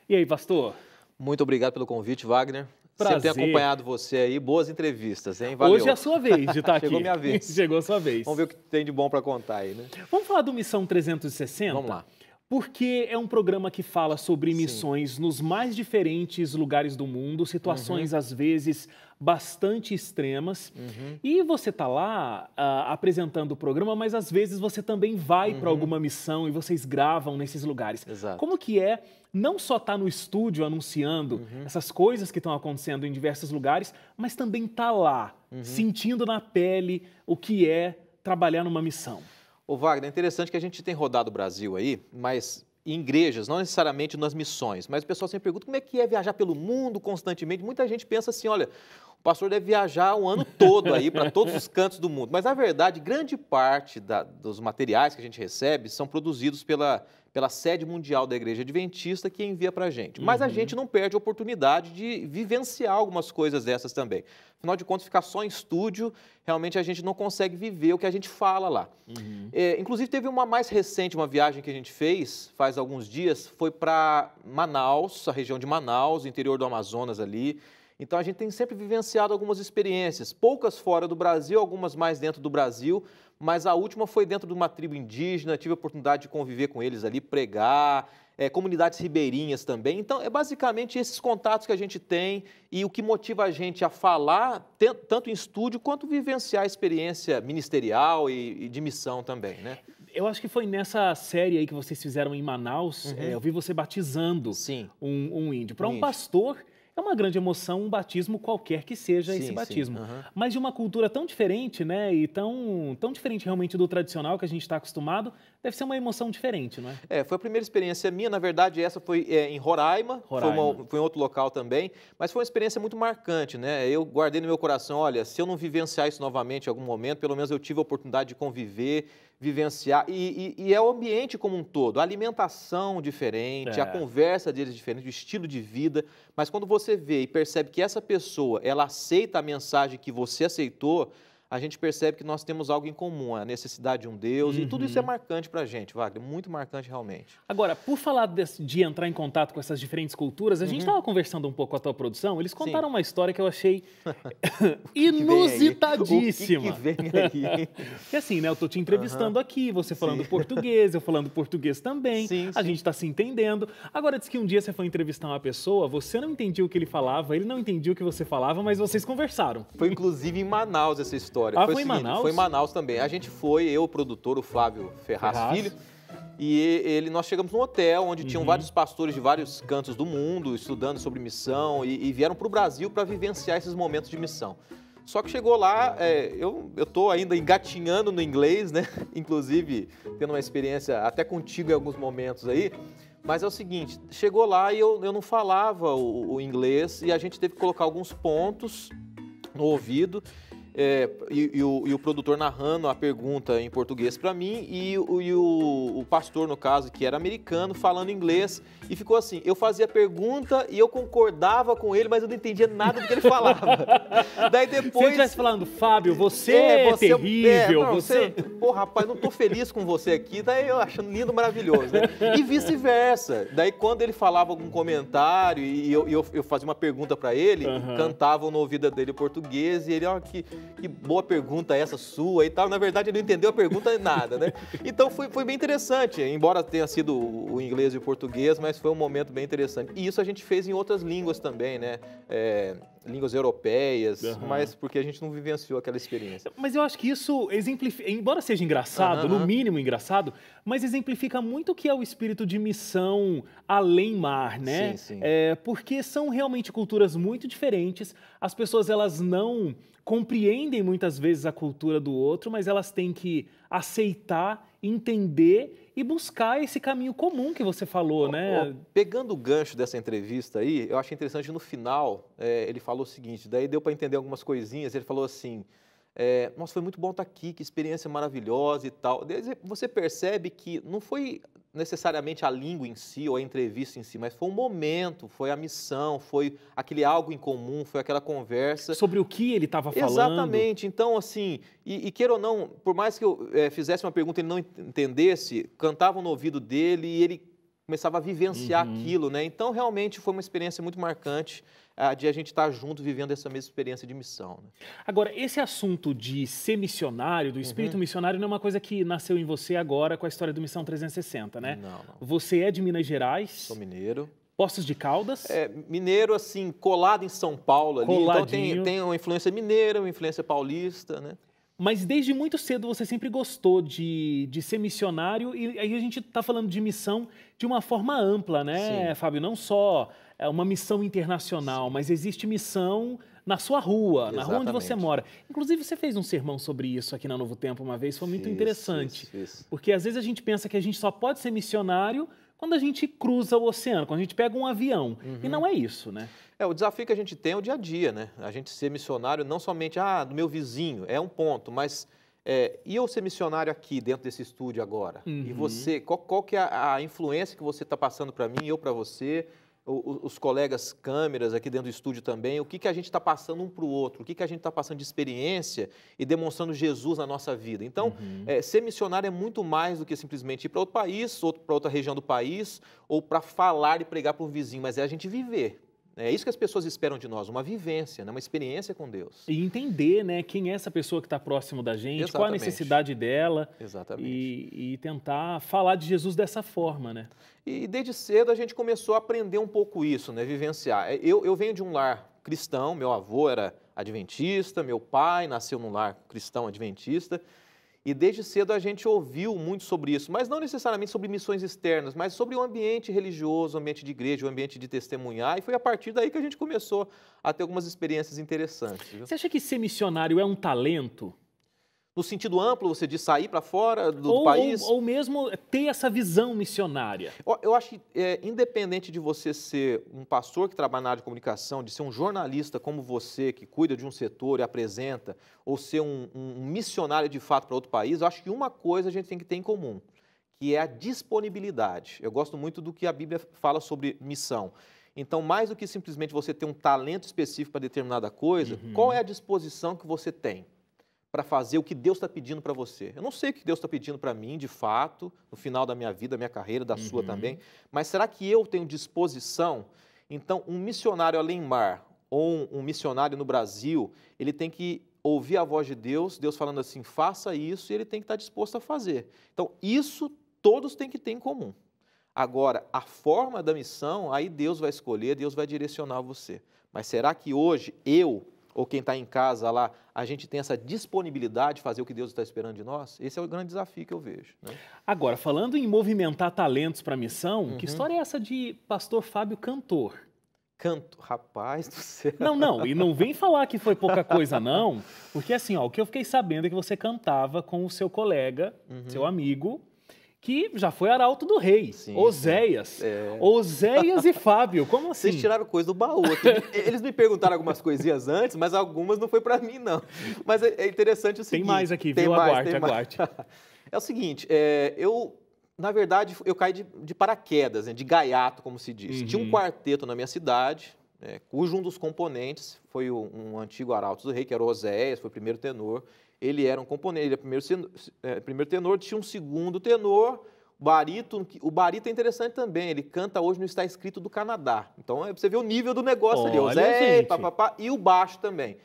E aí, pastor? Muito obrigado pelo convite, Wagner. Prazer. Sempre tenho acompanhado você aí, boas entrevistas, hein? Valeu. Hoje é a sua vez de estar aqui. Chegou minha vez. Chegou a sua vez. Vamos ver o que tem de bom para contar aí, né? Vamos falar do Missão 360? Vamos lá. Porque é um programa que fala sobre Sim. missões nos mais diferentes lugares do mundo, situações às vezes bastante extremas. E você está lá apresentando o programa, mas às vezes você também vai para alguma missão e vocês gravam nesses lugares. Exato. Como que é não só estar no estúdio anunciando essas coisas que estão acontecendo em diversos lugares, mas também estar lá, sentindo na pele o que é trabalhar numa missão? Ô Wagner, é interessante que a gente tem rodado o Brasil aí, mas em igrejas, não necessariamente nas missões, mas o pessoal sempre pergunta como é que é viajar pelo mundo constantemente. Muita gente pensa assim, olha, o pastor deve viajar o ano todo aí para todos os cantos do mundo. Mas, na verdade, grande parte dos materiais que a gente recebe são produzidos pela sede mundial da Igreja Adventista que envia para a gente. Mas a gente não perde a oportunidade de vivenciar algumas coisas dessas também. Afinal de contas, ficar só em estúdio, realmente a gente não consegue viver o que a gente fala lá. Inclusive, teve uma mais recente, uma viagem que a gente fez, faz alguns dias, foi para Manaus, a região de Manaus, interior do Amazonas ali. Então, a gente tem sempre vivenciado algumas experiências, poucas fora do Brasil, algumas mais dentro do Brasil, mas a última foi dentro de uma tribo indígena, tive a oportunidade de conviver com eles ali, pregar, comunidades ribeirinhas também. Então, é basicamente esses contatos que a gente tem e o que motiva a gente a falar, tanto em estúdio, quanto vivenciar a experiência ministerial e de missão também, né? Eu acho que foi nessa série aí que vocês fizeram em Manaus, eu vi você batizando um índio. Para um pastor, é uma grande emoção, um batismo qualquer que seja esse batismo. Mas de uma cultura tão diferente, né? E tão diferente realmente do tradicional que a gente está acostumado, deve ser uma emoção diferente, não é? Foi a primeira experiência minha, na verdade essa foi em Roraima. Foi em outro local também, mas foi uma experiência muito marcante, né? Eu guardei no meu coração, olha, se eu não vivenciar isso novamente em algum momento, pelo menos eu tive a oportunidade de conviver, vivenciar, e é o ambiente como um todo, a alimentação diferente, a conversa deles diferente, o estilo de vida, mas quando você vê e percebe que essa pessoa, ela aceita a mensagem que você aceitou, a gente percebe que nós temos algo em comum, a necessidade de um Deus, e tudo isso é marcante para a gente, Wagner, muito marcante realmente. Agora, por falar de entrar em contato com essas diferentes culturas, a gente estava conversando um pouco com a tua produção, eles contaram uma história que eu achei inusitadíssima. O que vem aí? Porque assim, né, eu estou te entrevistando aqui, você falando português, eu falando português também, a gente está se entendendo. Agora, diz que um dia você foi entrevistar uma pessoa, você não entendia o que ele falava, ele não entendia o que você falava, mas vocês conversaram. Foi inclusive em Manaus essa história. Foi em Manaus? Foi em Manaus também. A gente foi, eu, o produtor, o Flávio Ferraz Filho, e nós chegamos num hotel onde tinham vários pastores de vários cantos do mundo, estudando sobre missão, e vieram para o Brasil para vivenciar esses momentos de missão. Só que chegou lá, eu estou ainda engatinhando no inglês, né? Inclusive tendo uma experiência até contigo em alguns momentos aí, mas é o seguinte, chegou lá e eu não falava o inglês e a gente teve que colocar alguns pontos no ouvido, e o produtor narrando a pergunta em português para mim e o pastor, no caso, que era americano, falando inglês, e ficou assim, eu fazia a pergunta e eu concordava com ele, mas eu não entendia nada do que ele falava. Daí depois... Se ele estivesse falando, Fábio, você é terrível, Pô, rapaz, não tô feliz com você aqui, daí eu achando lindo, maravilhoso, né? E vice-versa. Daí quando ele falava algum comentário e eu fazia uma pergunta para ele, cantavam no ouvido dele o português, e ele, ó, que boa pergunta essa sua e tal. Na verdade, ele não entendeu a pergunta nada, né? Então, foi bem interessante, embora tenha sido o inglês e o português, mas foi um momento bem interessante. E isso a gente fez em outras línguas também, né? Línguas europeias, mas porque a gente não vivenciou aquela experiência. Mas eu acho que isso exemplifica, embora seja engraçado, no mínimo engraçado, mas exemplifica muito o que é o espírito de missão além mar, né? Sim. Porque são realmente culturas muito diferentes, as pessoas elas não compreendem muitas vezes a cultura do outro, mas elas têm que aceitar, entender e buscar esse caminho comum que você falou, né? Pegando o gancho dessa entrevista aí, eu achei interessante no final, ele falou o seguinte, daí deu para entender algumas coisinhas, ele falou assim, nossa, foi muito bom estar aqui, que experiência maravilhosa e tal. Você percebe que não foi necessariamente a língua em si ou a entrevista em si, mas foi um momento, foi a missão, foi aquele algo em comum, foi aquela conversa. Sobre o que ele estava falando. Exatamente. Então, assim, e queira ou não, por mais que eu fizesse uma pergunta e ele não entendesse, cantavam no ouvido dele e ele começava a vivenciar aquilo, né? Então, realmente, foi uma experiência muito marcante de a gente estar junto, vivendo essa mesma experiência de missão. Né? Agora, esse assunto de ser missionário, do espírito missionário, não é uma coisa que nasceu em você agora com a história do Missão 360, né? Não. Você é de Minas Gerais. Sou mineiro. Poços de Caldas. Mineiro, assim, colado em São Paulo ali. Coladinho. Então, tem uma influência mineira, uma influência paulista, né? Mas desde muito cedo você sempre gostou de ser missionário, e aí a gente está falando de missão de uma forma ampla, né, Sim. Fábio? Não só uma missão internacional, mas existe missão na sua rua, na rua onde você mora. Inclusive, você fez um sermão sobre isso aqui na Novo Tempo uma vez, foi muito interessante. Porque às vezes a gente pensa que a gente só pode ser missionário quando a gente cruza o oceano, quando a gente pega um avião. E não é isso, né? O desafio que a gente tem é o dia a dia, né? A gente ser missionário não somente, do meu vizinho, é um ponto, mas e eu ser missionário aqui, dentro desse estúdio agora? E você, qual que é a influência que você está passando para mim, eu para você, os colegas câmeras aqui dentro do estúdio também, o que a gente está passando um para o outro, o que a gente está passando de experiência e demonstrando Jesus na nossa vida. Então, ser missionário é muito mais do que simplesmente ir para outro país, para outra região do país, ou para falar e pregar para um vizinho, mas é a gente viver. É isso que as pessoas esperam de nós, uma vivência, né? Uma experiência com Deus. E entender, né, quem é essa pessoa que está próximo da gente, Exatamente. Qual a necessidade dela. Exatamente. E tentar falar de Jesus dessa forma, né? E desde cedo a gente começou a aprender um pouco isso, né? Vivenciar. Eu venho de um lar cristão, meu avô era adventista, meu pai nasceu num lar cristão adventista. E desde cedo a gente ouviu muito sobre isso, mas não necessariamente sobre missões externas, mas sobre o ambiente religioso, o ambiente de igreja, o ambiente de testemunhar. E foi a partir daí que a gente começou a ter algumas experiências interessantes. Viu? Você acha que ser missionário é um talento? No sentido amplo, você diz sair para fora do país? Ou mesmo ter essa visão missionária? Eu acho que, independente de você ser um pastor que trabalha na área de comunicação, de ser um jornalista como você, que cuida de um setor e apresenta, ou ser um missionário de fato para outro país, eu acho que uma coisa a gente tem que ter em comum, que é a disponibilidade. Eu gosto muito do que a Bíblia fala sobre missão. Então, mais do que simplesmente você ter um talento específico para determinada coisa, qual é a disposição que você tem para fazer o que Deus está pedindo para você? Eu não sei o que Deus está pedindo para mim, de fato, no final da minha vida, da minha carreira, da sua também, mas será que eu tenho disposição? Então, um missionário além-mar ou um missionário no Brasil, ele tem que ouvir a voz de Deus, Deus falando assim, faça isso, e ele tem que estar disposto a fazer. Então, isso todos têm que ter em comum. Agora, a forma da missão, aí Deus vai escolher, Deus vai direcionar você. Mas será que hoje ou quem está em casa lá, a gente tem essa disponibilidade de fazer o que Deus está esperando de nós? Esse é o grande desafio que eu vejo. Né? Agora, falando em movimentar talentos para a missão, que história é essa de pastor Fábio cantor? Canto, rapaz do céu. Não, e não vem falar que foi pouca coisa, não, porque assim, o que eu fiquei sabendo é que você cantava com o seu colega, seu amigo, que já foi arauto do rei, sim, Oséias. Oséias e Fábio, como assim? Vocês tiraram coisa do baú aqui. Eles me perguntaram algumas coisinhas antes, mas algumas não foi para mim, não. Mas é interessante o seguinte... Tem mais aqui, viu? Aguarde. É o seguge, na verdade, eu caí de paraquedas, né, de gaiato, como se diz. Tinha um quarteto na minha cidade, cujo um dos componentes foi um antigo arauto do rei, que era o Oséias, foi o primeiro tenor. Ele era um componente, ele era primeiro tenor, tinha um segundo tenor, barítono. O barítono é interessante também, ele canta hoje no Está Escrito do Canadá. Então, você vê o nível do negócio ali, Oséias, e o baixo também.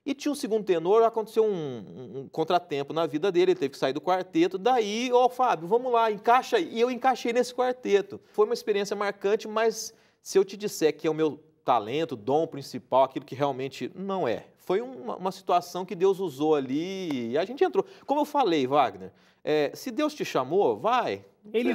E tinha um segundo tenor, aconteceu um contratempo na vida dele, ele teve que sair do quarteto. Daí, Fábio, vamos lá, encaixa aí. E eu encaixei nesse quarteto. Foi uma experiência marcante, mas se eu te disser que é o meu talento, dom principal, aquilo que realmente não é. Foi uma situação que Deus usou ali e a gente entrou. Como eu falei, Wagner, se Deus te chamou, vai. Ele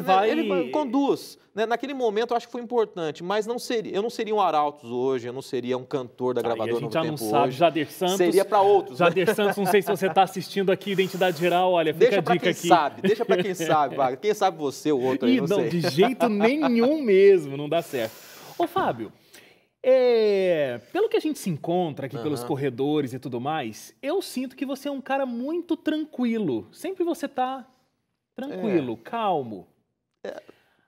conduz. Né? Naquele momento eu acho que foi importante, mas eu não seria um Arautos hoje, eu não seria um cantor da gravadora Novo Tempo hoje. A gente já não sabe, Jader Santos. Seria para outros. Jader Santos, não sei se você está assistindo aqui, Identidade Geral, olha, fica a dica aqui. Deixa para quem sabe, Wagner. Quem sabe você, o outro aí, não sei. De jeito nenhum mesmo, não dá certo. Ô, Fábio, pelo que a gente se encontra aqui pelos corredores e tudo mais, eu sinto que você é um cara muito tranquilo. Sempre você tá tranquilo, calmo.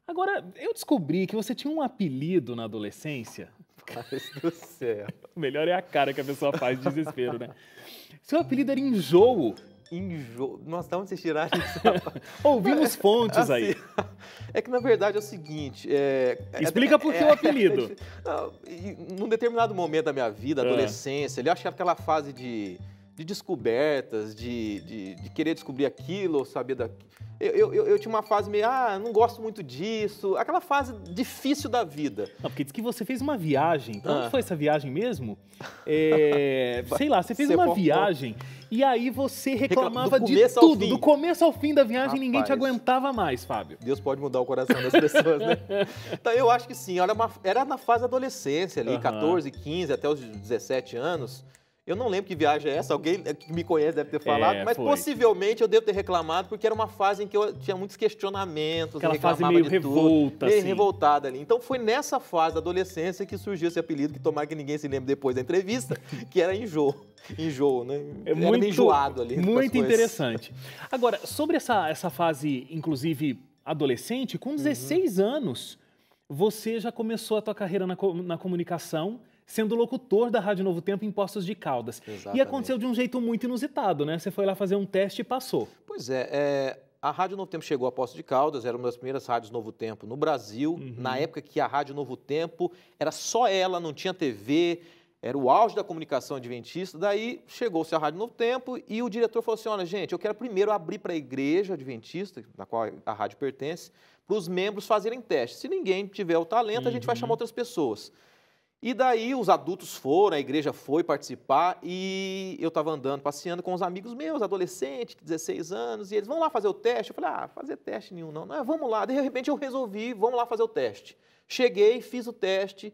Agora, eu descobri que você tinha um apelido na adolescência. Pai do céu. O melhor é a cara que a pessoa faz de desespero, né? Seu apelido era Enjoo. Nossa, de onde vocês tiraram isso? Ouvimos fontes assim, aí. É que, na verdade, é o seguinte... Explica por que o apelido. Num determinado momento da minha vida, adolescência, eu acho que aquela fase de descobertas, de querer descobrir aquilo, ou saber daquilo. Eu tinha uma fase meio, não gosto muito disso, aquela fase difícil da vida. Não, porque diz que você fez uma viagem. Pra onde foi essa viagem mesmo? Sei lá, você fez uma viagem e aí você reclamava de tudo. Do começo ao fim da viagem, ninguém te aguentava mais, Fábio. Deus pode mudar o coração das pessoas, né? Então, eu acho que sim, era na fase da adolescência ali, 14, 15, até os 17 anos. Eu não lembro que viagem é essa, alguém que me conhece deve ter falado, mas possivelmente eu devo ter reclamado, porque era uma fase em que eu tinha muitos questionamentos, aquela fase meio revolta, meio revoltada ali. Então foi nessa fase da adolescência que surgiu esse apelido, que tomara que ninguém se lembre depois da entrevista, que era enjoo. Enjoo, né? Era meio enjoado ali. Muito interessante. Agora, sobre essa fase, inclusive, adolescente, com 16 anos, você já começou a tua carreira na comunicação, sendo locutor da Rádio Novo Tempo em Poços de Caldas. Exatamente. E aconteceu de um jeito muito inusitado, né? Você foi lá fazer um teste e passou. Pois a Rádio Novo Tempo chegou a Poços de Caldas, era uma das primeiras rádios Novo Tempo no Brasil, na época que a Rádio Novo Tempo era só ela, não tinha TV, era o auge da comunicação adventista. Daí chegou-se a Rádio Novo Tempo e o diretor falou assim, olha, gente, eu quero primeiro abrir para a igreja adventista, na qual a rádio pertence, para os membros fazerem teste. Se ninguém tiver o talento, a gente vai chamar outras pessoas. E daí os adultos foram, a igreja foi participar e eu estava andando, passeando com os amigos meus, adolescentes, 16 anos, e eles, vão lá fazer o teste? Eu falei, fazer teste nenhum não, vamos lá. De repente eu resolvi, vamos lá fazer o teste. Cheguei, fiz o teste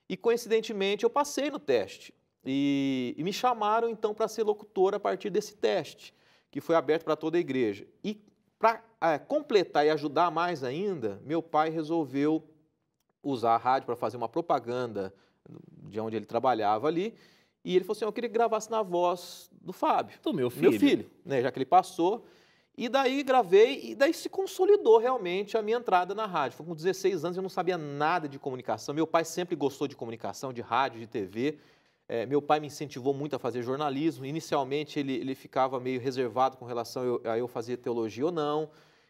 e coincidentemente eu passei no teste. E me chamaram então para ser locutor a partir desse teste, que foi aberto para toda a igreja. E para completar e ajudar mais ainda, meu pai resolveu usar a rádio para fazer uma propaganda de onde ele trabalhava ali, e ele falou assim, eu queria que gravasse na voz do Fábio. Do meu filho. Meu filho, né, já que ele passou. E daí gravei, e daí se consolidou realmente a minha entrada na rádio. Foi com 16 anos, eu não sabia nada de comunicação. Meu pai sempre gostou de comunicação, de rádio, de TV. Meu pai me incentivou muito a fazer jornalismo. Inicialmente, ele ficava meio reservado com relação a eu fazer teologia ou não.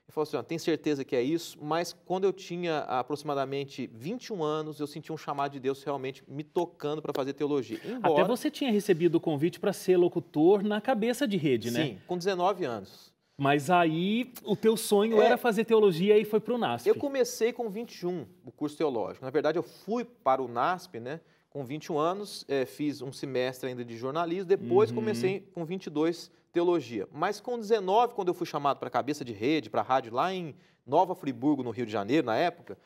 Ele falou assim, tem certeza que é isso? Mas quando eu tinha aproximadamente 21 anos, eu senti um chamado de Deus realmente me tocando para fazer teologia. Até você tinha recebido o convite para ser locutor na cabeça de rede, né? Sim, com 19 anos. Mas aí o teu sonho era fazer teologia e foi para o NASP. Eu comecei com 21, o curso teológico. Na verdade, eu fui para o NASP, né? Com 21 anos, fiz um semestre ainda de jornalismo, depois comecei com 22 teologia. Mas com 19, quando eu fui chamado para a cabeça de rede, para a rádio lá em Nova Friburgo, no Rio de Janeiro, na época,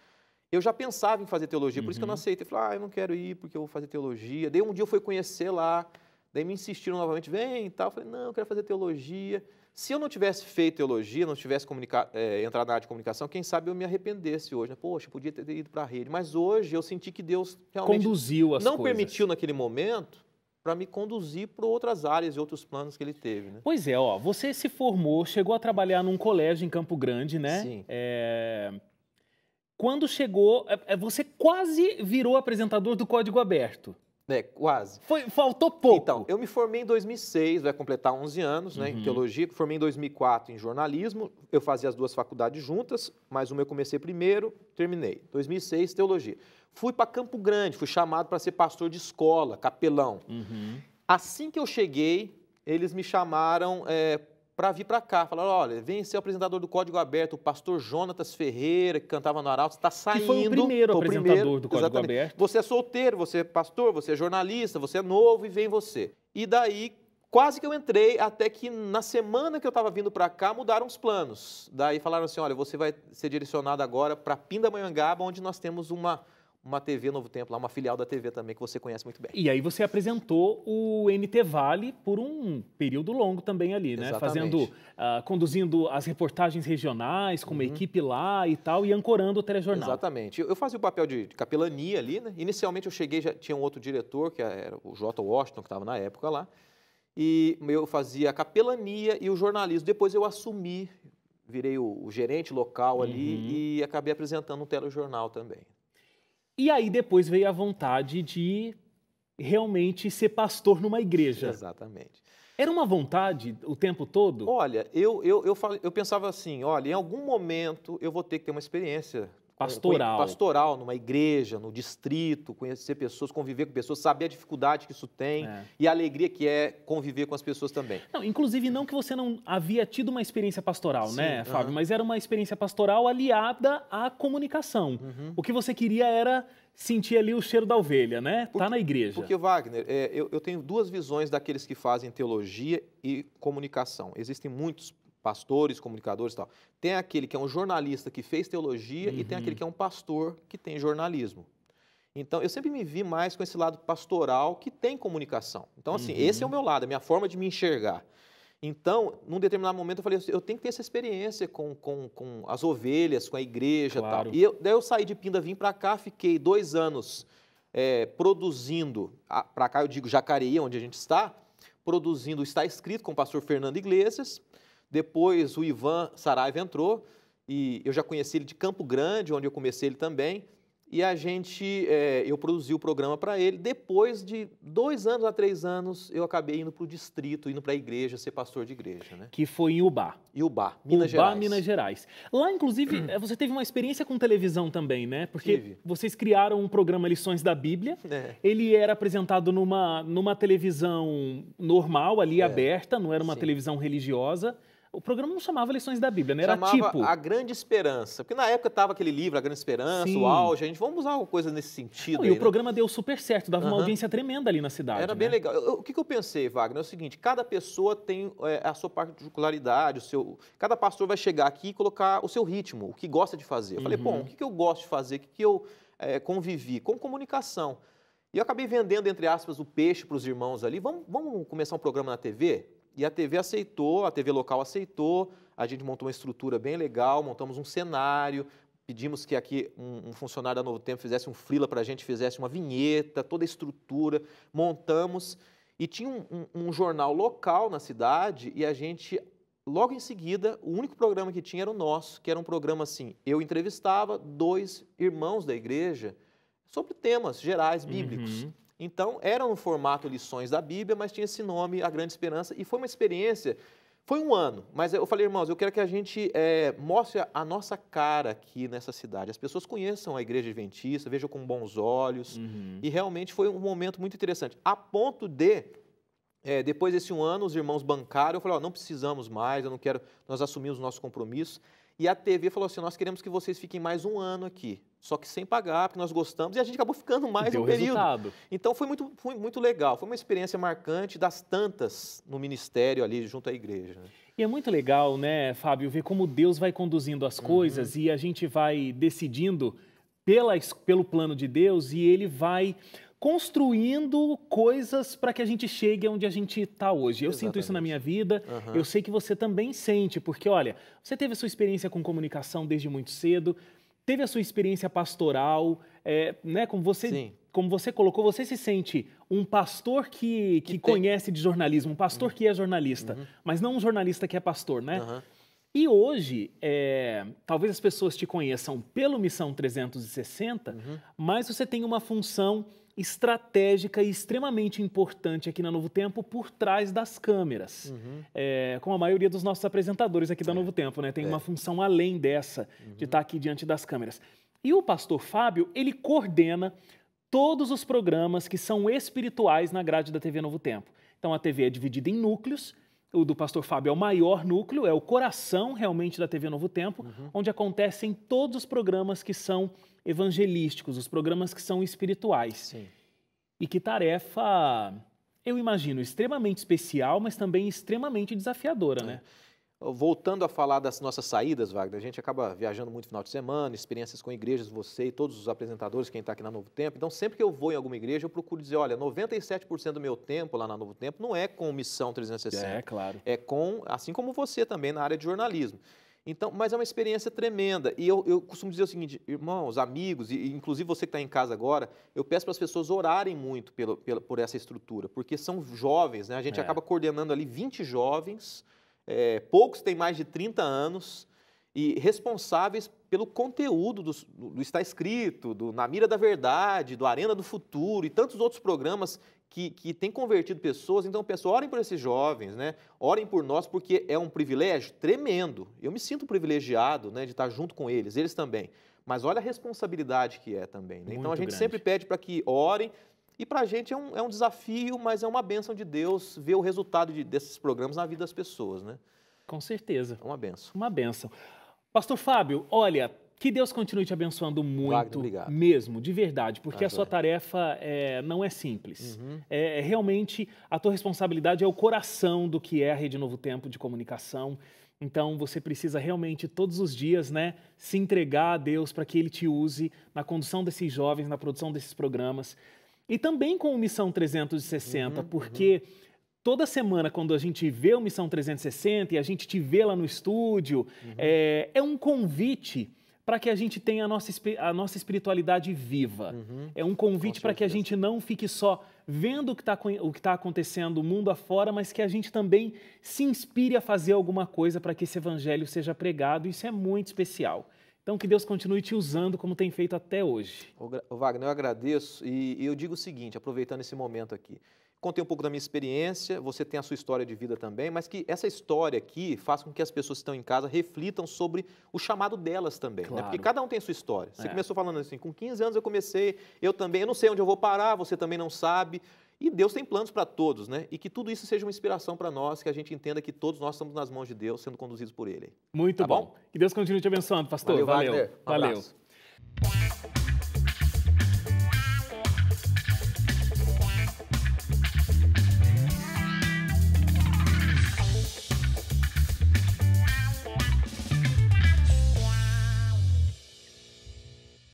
eu já pensava em fazer teologia, por isso que eu não aceitei. Eu falei, eu não quero ir porque eu vou fazer teologia. Daí um dia eu fui conhecer lá, daí me insistiram novamente, vem e tal. Eu falei, não, eu quero fazer teologia. Se eu não tivesse feito teologia, não tivesse entrado na área de comunicação, quem sabe eu me arrependesse hoje, né? Poxa, eu podia ter ido para a rede. Mas hoje eu senti que Deus realmente conduziu as não coisas. Permitiu naquele momento para me conduzir para outras áreas e outros planos que ele teve, né? Pois é, você se formou, chegou a trabalhar num colégio em Campo Grande, né? Sim. Quando chegou, você quase virou apresentador do Código Aberto. Quase. Faltou pouco. Então, eu me formei em 2006, vai completar 11 anos, né, em teologia. Formei em 2004 em jornalismo. Eu fazia as duas faculdades juntas, mas uma eu comecei primeiro, terminei. 2006, teologia. Fui para Campo Grande, fui chamado para ser pastor de escola, capelão. Assim que eu cheguei, eles me chamaram para vir para cá. Falaram, olha, vem ser o apresentador do Código Aberto, o pastor Jonatas Ferreira, que cantava no Arauto, está saindo. Que foi o primeiro apresentador do Código Aberto. Você é solteiro, você é pastor, você é jornalista, você é novo e vem você. E daí, quase que eu entrei, até que na semana que eu estava vindo para cá, mudaram os planos. Daí falaram assim, olha, você vai ser direcionado agora para Pindamonhangaba, onde nós temos uma TV Novo Tempo, lá uma filial da TV também, que você conhece muito bem. E aí você apresentou o NT Vale por um período longo também ali, né? Exatamente. Conduzindo as reportagens regionais, com uma equipe lá e tal, e ancorando o telejornal. Exatamente. Eu fazia o papel de capelania ali, né? Inicialmente eu cheguei, já tinha um outro diretor, que era o J. Washington, que estava na época lá, e eu fazia a capelania e o jornalismo. Depois eu assumi, virei o gerente local ali e acabei apresentando um telejornal também. E aí depois veio a vontade de realmente ser pastor numa igreja. Exatamente. Era uma vontade o tempo todo? Olha, eu pensava assim, olha, em algum momento eu vou ter que ter uma experiência pastoral numa igreja, no distrito, conhecer pessoas, conviver com pessoas, saber a dificuldade que isso tem e a alegria que é conviver com as pessoas também. Não, inclusive, não que você não havia tido uma experiência pastoral, né, Fábio? Mas era uma experiência pastoral aliada à comunicação. O que você queria era sentir ali o cheiro da ovelha, né? Tá na igreja. Porque, Wagner, eu tenho duas visões daqueles que fazem teologia e comunicação. Existem muitos pastores, comunicadores e tal. Tem aquele que é um jornalista que fez teologia e tem aquele que é um pastor que tem jornalismo. Então, eu sempre me vi mais com esse lado pastoral que tem comunicação. Então, assim, esse é o meu lado, a minha forma de me enxergar. Então, num determinado momento, eu falei assim, eu tenho que ter essa experiência com as ovelhas, com a igreja e tal. E daí eu saí de Pinda, vim para cá, fiquei 2 anos produzindo, para cá eu digo Jacareí, onde a gente está escrito com o pastor Fernando Iglesias. Depois o Ivan Saraiva entrou e eu já conheci ele de Campo Grande, onde eu comecei ele também. E eu produzi o programa para ele. Depois de 2 anos a 3 anos, eu acabei indo para o distrito, indo para a igreja, ser pastor de igreja, né? Que foi em Ubá. Minas Gerais. Minas Gerais. Lá, inclusive, você teve uma experiência com televisão também, né? Porque vocês criaram um programa Lições da Bíblia. Ele era apresentado numa televisão normal, ali aberta, não era uma televisão religiosa. O programa não chamava Lições da Bíblia, né? Era chamava A Grande Esperança. Porque na época estava aquele livro, A Grande Esperança, o auge. A gente, vamos usar alguma coisa nesse sentido. E o programa deu super certo, dava uma audiência tremenda ali na cidade. Era bem legal. O que eu pensei, Wagner, é o seguinte, cada pessoa tem a sua particularidade, cada pastor vai chegar aqui e colocar o seu ritmo, o que gosta de fazer. Eu falei, o que eu gosto de fazer, o que eu convivi? Com comunicação. E eu acabei vendendo, entre aspas, o peixe para os irmãos ali. Vamos começar um programa na TV? E a TV aceitou, a TV local aceitou, a gente montou uma estrutura bem legal, montamos um cenário, pedimos que aqui um funcionário da Novo Tempo fizesse um freela para a gente, fizesse uma vinheta, toda a estrutura, montamos. E tinha um jornal local na cidade e a gente, logo em seguida, o único programa que tinha era o nosso, que era um programa assim, eu entrevistava 2 irmãos da igreja sobre temas gerais, bíblicos. Então, era no formato Lições da Bíblia, mas tinha esse nome, A Grande Esperança, e foi uma experiência, foi 1 ano, mas eu falei, irmãos, eu quero que a gente mostre a nossa cara aqui nessa cidade, as pessoas conheçam a Igreja Adventista, vejam com bons olhos, e realmente foi um momento muito interessante, a ponto de, depois desse 1 ano, os irmãos bancaram, eu falei, não precisamos mais, eu não quero, nós assumimos o nosso compromisso, e a TV falou assim, nós queremos que vocês fiquem mais 1 ano aqui, só que sem pagar, porque nós gostamos, e a gente acabou ficando mais um período. Resultado. Então foi muito legal, foi uma experiência marcante das tantas no ministério ali junto à igreja. Né? E é muito legal, né, Fábio, ver como Deus vai conduzindo as coisas e a gente vai decidindo pelo plano de Deus e Ele vai construindo coisas para que a gente chegue onde a gente está hoje. Eu sinto isso na minha vida, eu sei que você também sente, porque, olha, você teve a sua experiência com comunicação desde muito cedo, teve a sua experiência pastoral, né, como você colocou, você se sente um pastor que conhece de jornalismo, um pastor que é jornalista, mas não um jornalista que é pastor, né? E hoje, talvez as pessoas te conheçam pelo Missão 360, mas você tem uma função estratégica e extremamente importante aqui na Novo Tempo por trás das câmeras. Como a maioria dos nossos apresentadores aqui da Novo Tempo, né? Tem uma função além dessa, de estar aqui diante das câmeras. E o pastor Fábio, ele coordena todos os programas que são espirituais na grade da TV Novo Tempo. Então a TV é dividida em núcleos, o do pastor Fábio é o maior núcleo, é o coração realmente da TV Novo Tempo, onde acontecem todos os programas que são evangelísticos, os programas que são espirituais. Sim. E que tarefa, eu imagino, extremamente especial, mas também extremamente desafiadora, né? Voltando a falar das nossas saídas, Wagner, a gente acaba viajando muito no final de semana, experiências com igrejas, você e todos os apresentadores, quem está aqui na Novo Tempo. Então, sempre que eu vou em alguma igreja, eu procuro dizer, olha, 97% do meu tempo lá na Novo Tempo não é com Missão 360. É, claro. É com, assim como você também, na área de jornalismo. Então, mas é uma experiência tremenda. E eu costumo dizer o seguinte, irmãos, amigos, e inclusive você que está em casa agora, eu peço para as pessoas orarem muito por essa estrutura, porque são jovens, né? A gente acaba coordenando ali 20 jovens, poucos têm mais de 30 anos, e responsáveis pelo conteúdo do Está Escrito, do Na Mira da Verdade, do Arena do Futuro e tantos outros programas que têm convertido pessoas. Então, pessoal, orem por esses jovens, né? Orem por nós, porque é um privilégio tremendo. Eu me sinto privilegiado, né, de estar junto com eles também. Mas olha a responsabilidade que é também, né? Então, a gente sempre pede para que orem. E para a gente é um desafio, mas é uma bênção de Deus ver o resultado desses programas na vida das pessoas, né? Com certeza. É uma bênção. Uma bênção. Pastor Fábio, olha, que Deus continue te abençoando muito, mesmo, de verdade, porque a sua tarefa não é simples. Realmente, a tua responsabilidade é o coração do que é a Rede Novo Tempo de comunicação. Então, você precisa realmente, todos os dias, né, se entregar a Deus para que Ele te use na condução desses jovens, na produção desses programas. E também com o Missão 360, porque toda semana, quando a gente vê o Missão 360 e a gente te vê lá no estúdio, é um convite para que a gente tenha a nossa espiritualidade viva. É um convite para que a gente não fique só vendo o que está acontecendo mundo afora, mas que a gente também se inspire a fazer alguma coisa para que esse evangelho seja pregado. Isso é muito especial. Então, que Deus continue te usando como tem feito até hoje. Wagner, eu agradeço e eu digo o seguinte, aproveitando esse momento aqui. Contei um pouco da minha experiência, você tem a sua história de vida também, mas que essa história aqui faça com que as pessoas que estão em casa reflitam sobre o chamado delas também. Claro. Né? Porque cada um tem a sua história. Você começou falando assim, com 15 anos eu comecei, eu não sei onde eu vou parar, você também não sabe. E Deus tem planos para todos, né? E que tudo isso seja uma inspiração para nós, que a gente entenda que todos nós estamos nas mãos de Deus, sendo conduzidos por Ele. Muito bom. Que Deus continue te abençoando, pastor. Valeu. Valeu.